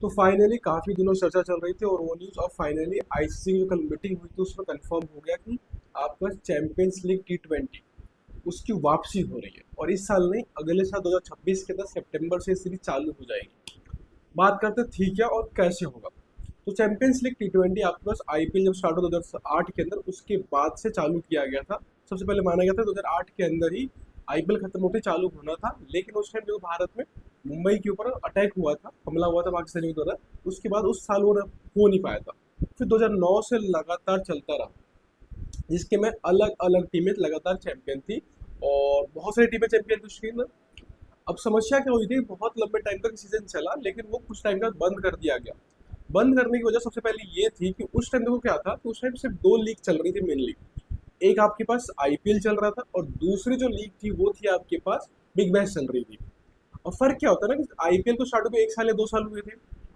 तो फाइनली काफ़ी दिनों से चर्चा चल रही थी और वो न्यूज़ अब फाइनली आईसीसी की जो कल मीटिंग हुई थी उसमें कंफर्म हो गया कि आपका चैंपियंस लीग T20 उसकी वापसी हो रही है और इस साल नहीं अगले साल 2026 के अंदर सितंबर से सीरीज चालू हो जाएगी। बात करते हैं ठीक है और कैसे होगा। तो चैंपियंस लीग T20 आपके पास आईपीएल जब स्टार्ट हुआ 2008 के अंदर उसके बाद से चालू किया गया था। सबसे पहले माना गया था 2008 के अंदर ही आईपीएल खत्म होते चालू होना था, लेकिन उस टाइम जो भारत में मुंबई के ऊपर अटैक हुआ था, हमला हुआ था पाकिस्तानियों द्वारा, उसके बाद उस साल वो हो नहीं पाया था। फिर 2009 से लगातार चलता रहा, जिसके में अलग अलग टीमें लगातार चैंपियन थी और बहुत सारी टीमें चैंपियन थी उसके अंदर। अब समस्या क्या हुई थी, बहुत लंबे टाइम तक सीजन चला लेकिन वो कुछ टाइम तक बंद कर दिया गया। बंद करने की वजह सबसे पहले ये थी कि उस टाइम देखो क्या था कि उस टाइम सिर्फ दो लीग चल रही थी मेनली। एक आपके पास आईपीएल चल रहा था और दूसरी जो लीग थी वो थी आपके पास बिग बैश चल रही थी। और फर्क क्या होता है ना कि आईपीएल को स्टार्ट हुए 1 साल या 2 साल हुए थे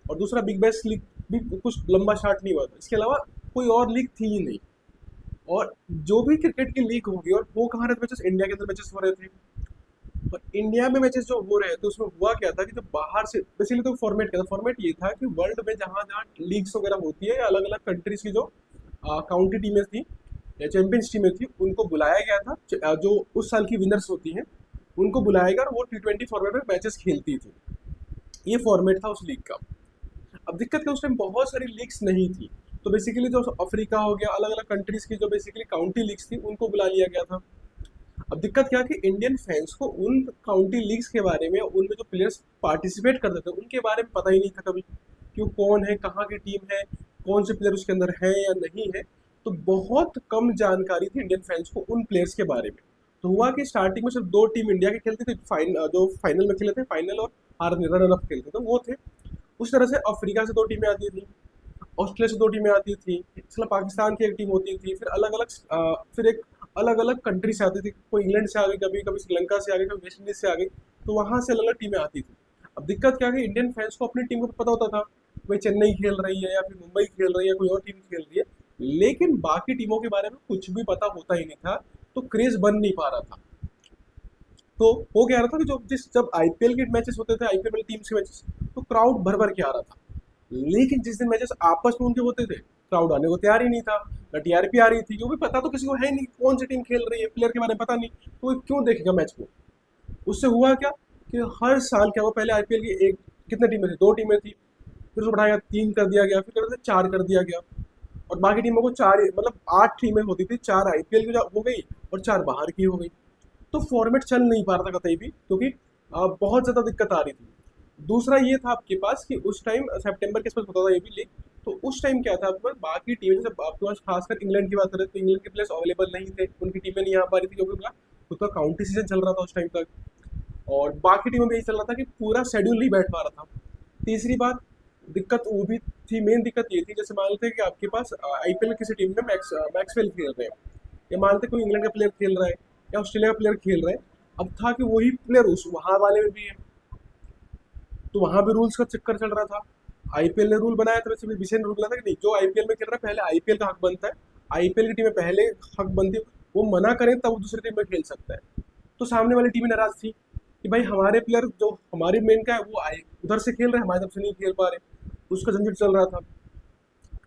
और दूसरा बिग बैश लीग भी कुछ लंबा स्टार्ट नहीं हुआ था। इसके अलावा कोई और लीग थी ही नहीं। और जो भी क्रिकेट की लीग होगी और वो कहाँ रहे थे मैचेस, इंडिया के अंदर मैचेस हो रहे थे। और इंडिया में मैचेस जो हो रहे थे उसमें हुआ क्या था कि जो बाहर से बेसिकली तो फॉर्मेट क्या था, फॉर्मेट ये था कि वर्ल्ड में जहाँ जहाँ लीग्स वगैरह होती है या अलग अलग कंट्रीज की जो काउंटी टीमें थी या चैंपियंस टीमें थी उनको बुलाया गया था। जो उस साल की विनर्स होती हैं उनको बुलाया गया और वो T20 फॉर्मेट में मैचेस खेलती थी। ये फॉर्मेट था उस लीग का। अब दिक्कत क्या, उस टाइम बहुत सारी लीग्स नहीं थी, तो बेसिकली जो अफ्रीका हो गया, अलग अलग कंट्रीज की जो बेसिकली काउंटी लीग्स थी उनको बुला लिया गया था। अब दिक्कत क्या कि इंडियन फैंस को उन काउंटी लीग्स के बारे में, उनमें जो प्लेयर्स पार्टिसिपेट करते थे उनके बारे में पता ही नहीं था कभी कि वो कौन है, कहाँ की टीम है, कौन से प्लेयर उसके अंदर है या नहीं है। तो बहुत कम जानकारी थी इंडियन फैंस को उन प्लेयर्स के बारे में। तो हुआ कि स्टार्टिंग में सिर्फ दो टीम इंडिया के खेलती थी, जो फाइनल में खेले थे, फाइनल और रनर अप खेलते थे वो थे। उस तरह से अफ्रीका से दो टीमें आती थी, ऑस्ट्रेलिया से दो टीमें आती थी, इसके अलावा पाकिस्तान की एक टीम होती थी, फिर अलग अलग फिर एक अलग अलग कंट्री से आती थी, कोई इंग्लैंड से आ गई, कभी कभी श्रीलंका से आ गई, कभी वेस्ट इंडीज से आ गई। तो वहाँ से अलग अलग टीमें आती थी। अब दिक्कत क्या है, इंडियन फैंस को अपनी टीम को पता होता था भाई चेन्नई खेल रही है या फिर मुंबई खेल रही है, कोई और टीम खेल रही है, लेकिन बाकी टीमों के बारे में कुछ भी पता होता ही नहीं था। तो क्रेज बन नहीं पा रहा था। तो हो क्या रहा था कि जब आईपीएल के मैचेस होते थे, आईपीएल वाली टीम्स के मैचेस, तो क्राउड भर भर के आ रहा था। लेकिन जिस दिन मैचेस आपस में उनके होते थे, क्राउड आने को तैयार ही नहीं था, ना टीआरपी आ रही थी, क्योंकि पता तो किसी को है नहीं कौन सी टीम खेल रही है, प्लेयर के बारे में पता नहीं, तो वो क्यों देखेगा मैच को। उससे हुआ क्या कि हर साल क्या हुआ, पहले आईपीएल की एक कितने टीमें थी, दो टीमें थी, फिर उसको बढ़ाया 3 कर दिया गया, फिर कर 4 कर दिया गया। और बाकी टीमों को चार, मतलब 8 टीमें होती थी, 4 आईपीएल की हो गई और 4 बाहर की हो गई। तो फॉर्मेट चल नहीं पा रहा था कतई भी, क्योंकि बहुत ज़्यादा दिक्कत आ रही थी। दूसरा ये था आपके पास कि उस टाइम सितंबर के आसपास होता था ये भी लीग। तो उस टाइम क्या था आपके पास, बाकी टीम जैसे आपके पास खासकर इंग्लैंड की बात करें तो इंग्लैंड के प्लेयर्स अवेलेबल नहीं थे, उनकी टीमें नहीं आ पा रही थी क्योंकि उनका खुद का काउंटी सीजन चल रहा था उस टाइम तक। और बाकी टीमों में यही चल रहा था कि पूरा शेड्यूल नहीं बैठ पा रहा था। तीसरी बात, दिक्कत वो भी थी, मेन दिक्कत ये थी, जैसे मान लेते हैं कि आपके पास आईपीएल किसी टीम में मैक्सवेल खेल रहे हैं, या मान लेते कोई इंग्लैंड का प्लेयर खेल रहा है या ऑस्ट्रेलिया का प्लेयर खेल रहा है। अब था कि वही प्लेयर उस वहां वाले में भी है, तो वहां भी रूल्स का चक्कर चल रहा था। आईपीएल ने रूल बनाया था, वैसे भी विषय ने रूल बनाया था कि नहीं, जो आईपीएल में खेल रहा है पहले आईपीएल का हक बनता है, आईपीएल की टीमें पहले हक बनती है, वो मना करें तब वो दूसरी टीम में खेल सकता है। तो सामने वाली टीमें नाराज थी कि भाई हमारे प्लेयर जो हमारी मेन का है वो आए उधर से खेल रहे हैं, हमारी तरफ से नहीं खेल पा रहे, उसका झंझट चल रहा था।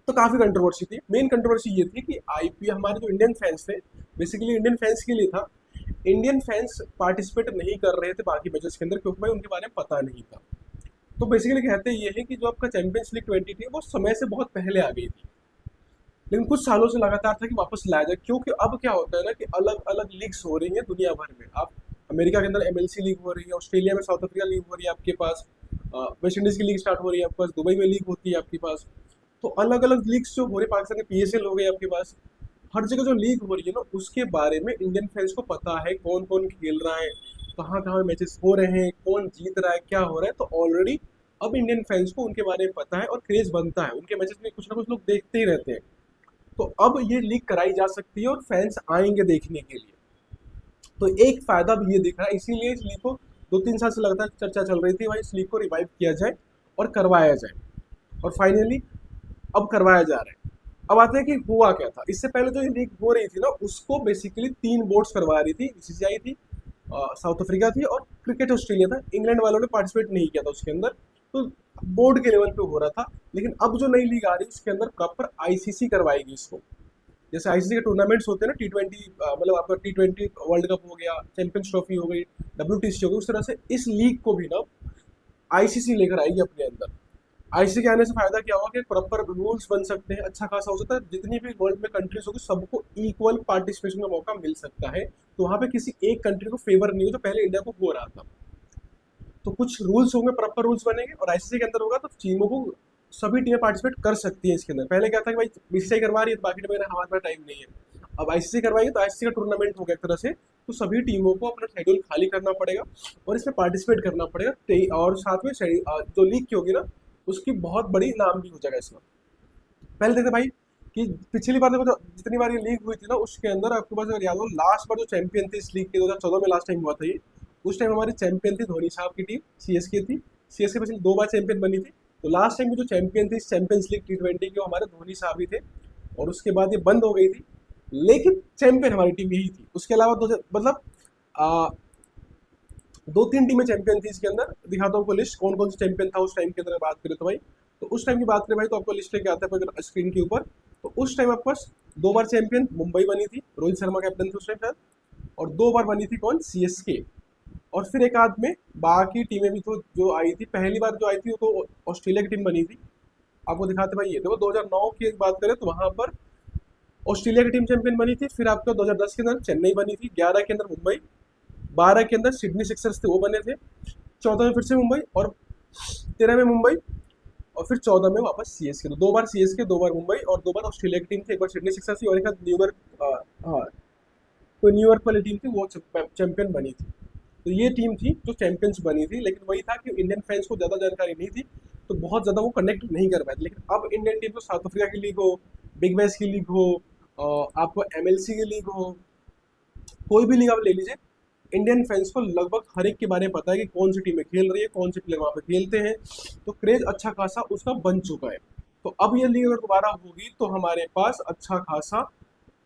तो काफ़ी कंट्रोवर्सी थी। मेन कंट्रोवर्सी ये थी कि आईपीएल, हमारे जो इंडियन फैंस थे, बेसिकली इंडियन फैंस के लिए था, इंडियन फैंस पार्टिसिपेट नहीं कर रहे थे बाकी मैचेस के अंदर क्योंकि भाई उनके बारे में पता नहीं था। तो बेसिकली कहते ये है कि जो आपका चैंपियंस लीग 20 थी वो समय से बहुत पहले आ गई थी, लेकिन कुछ सालों से लगातार था कि वापस लाया जाए, क्योंकि अब क्या होता है ना कि अलग अलग लीग्स हो रही हैं दुनिया भर में। आप अमेरिका के अंदर एमएलसी लीग हो रही है, ऑस्ट्रेलिया में साउथ अफ्रीका लीग हो रही है आपके पास, वेस्ट इंडीज की लीग स्टार्ट हो रही है आपके पास, दुबई में लीग होती है आपके पास। तो अलग अलग लीग्स जो हो रही है, पाकिस्तान के पीएसएल हो गई आपके पास, हर जगह जो लीग हो रही है ना उसके बारे में इंडियन फैंस को पता है कौन कौन खेल रहा है, कहाँ कहाँ मैचेस हो रहे हैं, कौन जीत रहा है, क्या हो रहा है। तो ऑलरेडी अब इंडियन फैंस को उनके बारे में पता है और क्रेज बनता है, उनके मैचेस में कुछ ना कुछ लोग देखते ही रहते हैं। तो अब ये लीग कराई जा सकती है और फैंस आएंगे देखने के लिए। तो एक फायदा भी ये दिख रहा है, इसीलिए इस लीग को 2-3 साल से लगातार चर्चा चल रही थी भाई इस लीग को रिवाइव किया जाए और करवाया जाए, और फाइनली अब करवाया जा रहा है। अब आते हैं कि हुआ क्या था इससे पहले। जो ये लीग हो रही थी ना उसको बेसिकली 3 बोर्ड्स करवा रही थी, बीसीसीआई थी, साउथ अफ्रीका थी और क्रिकेट ऑस्ट्रेलिया था। इंग्लैंड वालों ने पार्टिसिपेट नहीं किया था उसके अंदर। तो बोर्ड के लेवल पे हो रहा था, लेकिन अब जो नई लीग आ रही है उसके अंदर प्रॉपर आईसीसी करवाएगी इसको। जैसे आईसीसी के टूर्नामेंट्स होते हैं ना, T20 मतलब आपका T20 वर्ल्ड कप हो गया, चैंपियंस ट्रॉफी हो गई, WTC हो गई, उस तरह से इस लीग को भी ना आईसीसी लेकर आएगी अपने अंदर। आईसीसी के आने से फायदा क्या होगा कि प्रॉपर रूल्स बन सकते हैं, अच्छा खासा हो सकता है, जितनी भी वर्ल्ड में कंट्रीज होगी सबको इक्वल पार्टिसिपेशन का मौका मिल सकता है। तो वहाँ पे किसी एक कंट्री को फेवर नहीं हो, जो पहले इंडिया को हो रहा था। तो कुछ रूल्स होंगे, प्रॉपर रूल्स बनेंगे, और आईसीसी के अंदर होगा तो टीमों को सभी टीमें पार्टिसिपेट कर सकती हैं इसके अंदर। पहले क्या था कि भाई बीसीसीआई करवा रही है तो बाकी टीमें हमारे पास टाइम नहीं है। अब आईसीसी करवाएगी तो आईसीसी का टूर्नामेंट हो गया एक तरह से, तो सभी टीमों को अपना शेड्यूल खाली करना पड़ेगा और इसमें पार्टिसिपेट करना पड़ेगा। और साथ में जो लीग की होगी ना, उसकी बहुत बड़ी नाम भी हो जाएगा इसमें। पहले देखते भाई कि पिछली बार देखो, जितनी बार ये लीग हुई थी ना, उसके अंदर आपके पास अगर याद हो, लास्ट बार जो चैंपियन थी इस लीग के 2014 में लास्ट टाइम हुआ था ये, उस टाइम हमारी चैंपियन थी धोनी साहब की टीम, सीएसके थी। सीएसके पिछले 2 बार चैंपियन बनी थी। तो लास्ट टाइम की जो चैंपियन थी चैंपियंस लीग T20 की, वो हमारे धोनी साहब ही थे, और उसके बाद ये बंद हो गई थी। लेकिन चैंपियन हमारी टीम यही थी। उसके अलावा मतलब आ, 2-3 टीमें चैंपियन थी इसके अंदर। दिखाता हूँ आपको लिस्ट कौन कौन सा चैंपियन था उस टाइम के अंदर बात करें तो भाई। तो उस टाइम की बात करें भाई तो आपको लिस्ट लेके आता है अगर स्क्रीन के ऊपर। तो उस टाइम आपके पास 2 बार चैंपियन मुंबई बनी थी, रोहित शर्मा कैप्टन थे उस टाइम शायद, और 2 बार बनी थी कौन, सीएसके। और फिर एक आध में बाकी टीमें भी तो जो आई थी, पहली बार जो आई थी वो तो ऑस्ट्रेलिया की टीम बनी थी। आपको दिखाते भाई, ये देखो 2009 की एक बात करें तो वहां पर ऑस्ट्रेलिया की टीम चैंपियन बनी थी। फिर आपका 2010 के अंदर चेन्नई बनी थी, 11 के अंदर मुंबई, 12 के अंदर सिडनी सिक्सर्स थे वो बने थे, 14 में फिर से मुंबई, और 13 में मुंबई, और फिर 14 में वापस सीएसके। तो 2 बार सीएसके, 2 बार मुंबई, और 2 बार ऑस्ट्रेलिया की टीम थी। एक बार सिडनी सिक्सर्स थी और एक बार न्यूयॉर्क, हाँ कोई न्यूयॉर्क वाली टीम थी, वो चैंपियन बनी थी। तो ये टीम थी जो चैंपियंस बनी थी। लेकिन वही था कि इंडियन फैंस को ज़्यादा जानकारी नहीं थी, तो बहुत ज़्यादा वो कनेक्ट नहीं कर पाए थे। लेकिन अब इंडियन टीम तो साउथ अफ्रीका की लीग हो, बिग बैश की लीग हो, आपको एमएलसी की लीग हो, कोई भी लीग आप ले लीजिए, इंडियन फैंस को लगभग हर एक के बारे में पता है कि कौन सी टीमें खेल रही है, कौन से प्लेयर वहाँ पे खेलते हैं। तो क्रेज अच्छा खासा उसका बन चुका है। तो अब ये लीग अगर दोबारा होगी तो हमारे पास अच्छा खासा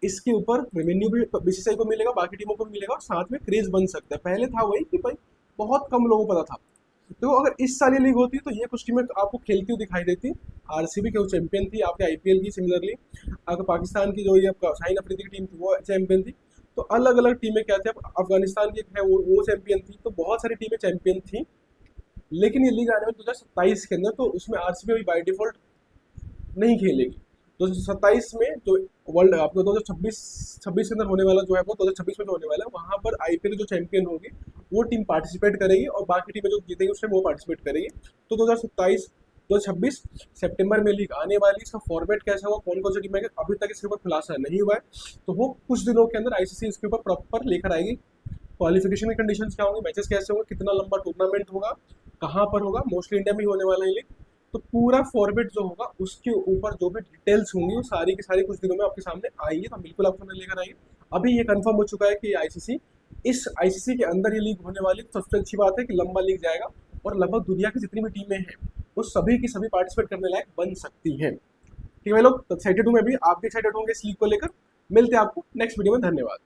इसके ऊपर रेवेन्यू भी बीसीसीआई को मिलेगा, बाकी टीमों को भी मिलेगा, और साथ में क्रेज बन सकता है। पहले था वही कि भाई बहुत कम लोगों को पता था। तो अगर इस साल ये लीग होती तो ये कुछ टीमें आपको खेलती हुई दिखाई देती। आरसीबी की वो चैंपियन थी, आपके आईपीएल की सिमिलरली आपके पाकिस्तान की जो ये आपका शाहीन अफरीदी की टीम थी वो चैंपियन थी। तो अलग अलग टीमें क्या थी, अफगानिस्तान की है वो चैंपियन थी। तो बहुत सारी टीमें चैंपियन थी। लेकिन ये लीग आने में 2027 के अंदर, तो उसमें आरसीबी अभी बाई डिफॉल्ट नहीं खेलेगी। 2027 में जो वर्ल्ड आपको 2026 के अंदर होने वाला जो है, वो 2026 में जो होने वाला है, वहाँ पर आईपीएल जो चैंपियन होगी वो टीम पार्टिसिपेट करेगी, और बाकी टीमें जो जीतेगी उस टाइम वो पार्टिसिपेट करेगी। तो 2026 सितंबर में लीग आने वाली। इसका फॉर्मेट कैसा होगा, कौन कौन सी टीमें, अभी तक इसके ऊपर खुलासा नहीं हुआ है। तो वो कुछ दिनों के अंदर आईसीसी इसके ऊपर प्रॉपर लेकर आएगी। क्वालिफिकेशन की कंडीशंस क्या होंगे, मैचेस कैसे होंगे, कितना लंबा टूर्नामेंट होगा, कहाँ पर होगा, मोस्टली इंडिया में ही होने वाला है लीग। तो पूरा फॉर्मेट जो होगा उसके ऊपर जो भी डिटेल्स होंगी वो सारी की सारी कुछ दिनों में आपके सामने आएंगी। तो बिल्कुल आपको सामने लेकर आएंगे। अभी ये कंफर्म हो चुका है कि आईसीसी के अंदर ये लीग होने वाली। तो सबसे अच्छी बात है कि लंबा लीग जाएगा, और लगभग दुनिया की जितनी भी टीमें हैं वो सभी की सभी पार्टिसिपेट करने लायक बन सकती हैं। ठीक है भाई लोग, तो एक्साइटेड हूँ मैं भी, आप भी एक्साइटेड होंगे इस लीग को लेकर। मिलते हैं आपको नेक्स्ट वीडियो में। धन्यवाद।